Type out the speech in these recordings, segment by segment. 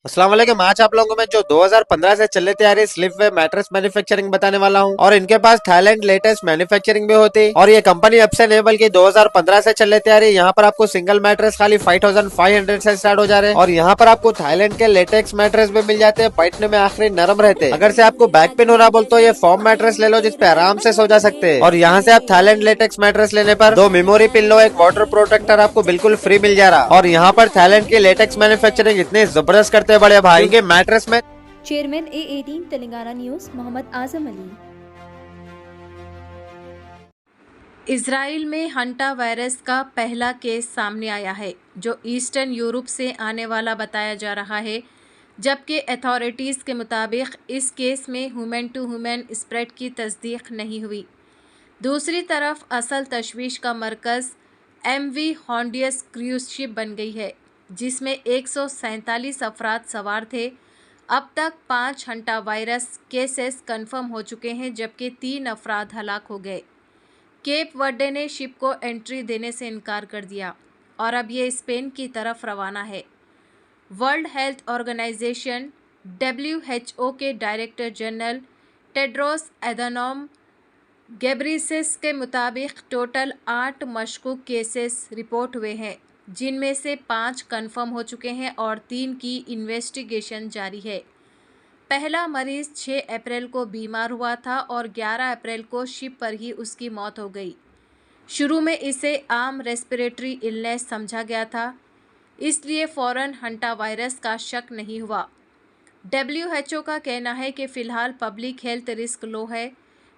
अस्सलाम वालेकुम। आज आप लोगों में जो 2015 से चले आ रही स्लीपवेयर मैट्रेस मैन्युफैक्चरिंग बताने वाला हूं। और इनके पास थाईलैंड लेटेस्ट मैन्युफैक्चरिंग भी होती है और ये कंपनी अब से नहीं बल्कि 2015 से चले आ रही। यहाँ पर आपको सिंगल मैट्रेस खाली 5500 से स्टार्ट हो जा रहे हैं और यहाँ पर आपको थाईलैंड के लेटेक्स मैट्रेस भी मिल जाते हैं। बैठने में आखिरी नरम रहते हैं। अगर से आपको बैक पेन हो रहा बोल तो ये फॉर्म मैट्रेस ले लो जिसपे आराम से सो जा सकते हैं। और यहाँ से आप थाईलैंड लेटेक्स मैट्रेस लेने पर 2 मेमोरी पिल्लो एक वाटर प्रोटेक्टर आपको बिल्कुल फ्री मिल जा रहा। और यहाँ पर थाईलैंड की लेटेक्स मैन्युफैक्चरिंग इतनी जबरदस्त करते हैं बड़े भाई क्योंकि मैट्रेस में chairman A18 Telangana news Mohammad Azam Ali. Israel में हंटा वायरस का पहला केस सामने आया है जो ईस्टर्न यूरोप से आने वाला बताया जा रहा है, जबकि अथॉरिटीज़ के मुताबिक इस केस में ह्यूमन टू ह्यूमन स्प्रेड की तस्दीक नहीं हुई। दूसरी तरफ असल तशवीश का मरकज़ MV हॉन्डियस क्रूज शिप बन गई है जिसमें 147 अफराद सवार थे। अब तक 5 हंटा वायरस केसेस कंफर्म हो चुके हैं जबकि 3 अफराद हलाक हो गए। केप वर्डे ने शिप को एंट्री देने से इनकार कर दिया और अब ये स्पेन की तरफ रवाना है। वर्ल्ड हेल्थ ऑर्गेनाइजेशन WHO के director general Tedros Adhanom Ghebreyesus के मुताबिक टोटल 8 मशकूक केसेस रिपोर्ट हुए हैं जिनमें से 5 कंफर्म हो चुके हैं और 3 की इन्वेस्टिगेशन जारी है। पहला मरीज 6 अप्रैल को बीमार हुआ था और 11 अप्रैल को शिप पर ही उसकी मौत हो गई। शुरू में इसे आम रेस्पिरेटरी इलनेस समझा गया था, इसलिए फ़ौरन हंटा वायरस का शक नहीं हुआ। WHO का कहना है कि फ़िलहाल पब्लिक हेल्थ रिस्क लो है,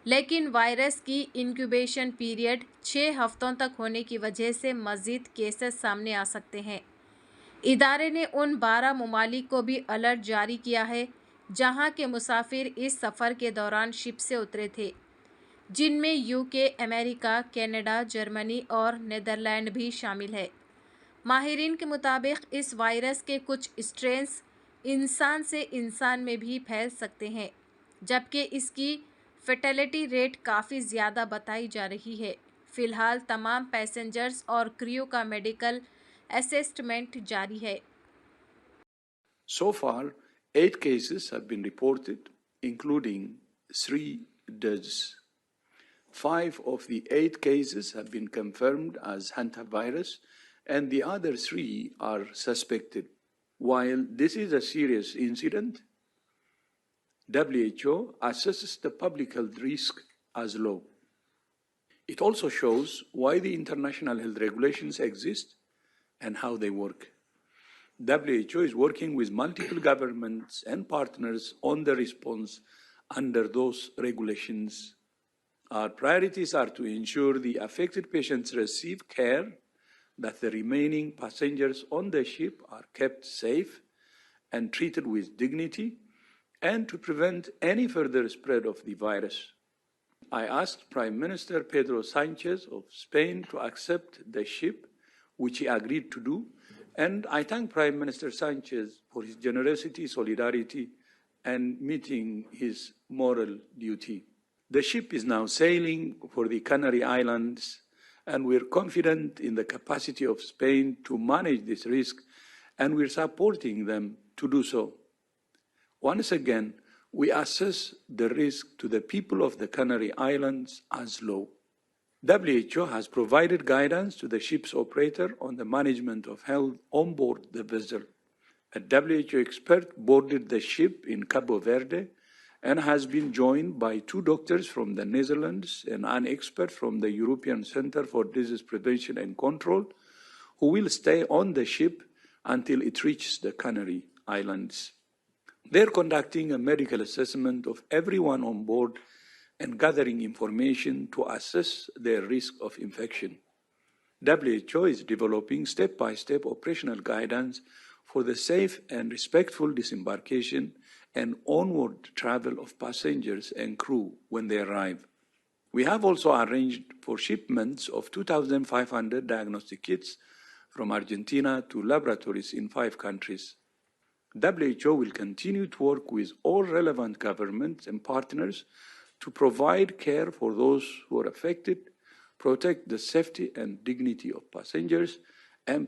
लेकिन वायरस की इंक्यूबेशन पीरियड 6 हफ्तों तक होने की वजह से मज़ीद केसेस सामने आ सकते हैं। इदारे ने उन 12 ममालिक को भी अलर्ट जारी किया है जहां के मुसाफिर इस सफ़र के दौरान शिप से उतरे थे, जिनमें UK, अमेरिका, कनाडा, जर्मनी और नीदरलैंड भी शामिल है। माहिरीन के मुताबिक इस वायरस के कुछ स्ट्रेन्स इंसान से इंसान में भी फैल सकते हैं, जबकि इसकी फर्टिलिटी रेट काफ़ी ज़्यादा बताई जा रही है। फ़िलहाल तमाम पैसेंजर्स और क्रू का मेडिकल असेसमेंट जारी है। So far, 8 cases have been reported, including 3 deaths. 5 of the 8 cases have been confirmed as hantavirus, and the other 3 are suspected. While this is a serious incident, WHO assesses the public health risk as low. It also shows why the international health regulations exist and how they work. WHO is working with multiple governments and partners on the response under those regulations. Our priorities are to ensure the affected patients receive care, that the remaining passengers on the ship are kept safe and treated with dignity, and to prevent any further spread of the virus. I asked Prime Minister Pedro Sanchez of Spain to accept the ship, which he agreed to do, and I thank Prime Minister Sanchez for his generosity, solidarity, and meeting his moral duty. The ship is now sailing for the Canary Islands, and we're confident in the capacity of Spain to manage this risk, and we're supporting them to do so. Once again, we assess the risk to the people of the Canary Islands as low. WHO has provided guidance to the ship's operator on the management of health on board the vessel. A WHO expert boarded the ship in Cabo Verde and has been joined by 2 doctors from the Netherlands and an expert from the European Centre for Disease Prevention and Control, who will stay on the ship until it reaches the Canary Islands. They're conducting a medical assessment of everyone on board and gathering information to assess their risk of infection. WHO is developing step-by-step operational guidance for the safe and respectful disembarkation and onward travel of passengers and crew when they arrive. We have also arranged for shipments of 2,500 diagnostic kits from Argentina to laboratories in 5 countries. WHO will continue to work with all relevant governments and partners to provide care for those who are affected, protect the safety and dignity of passengers,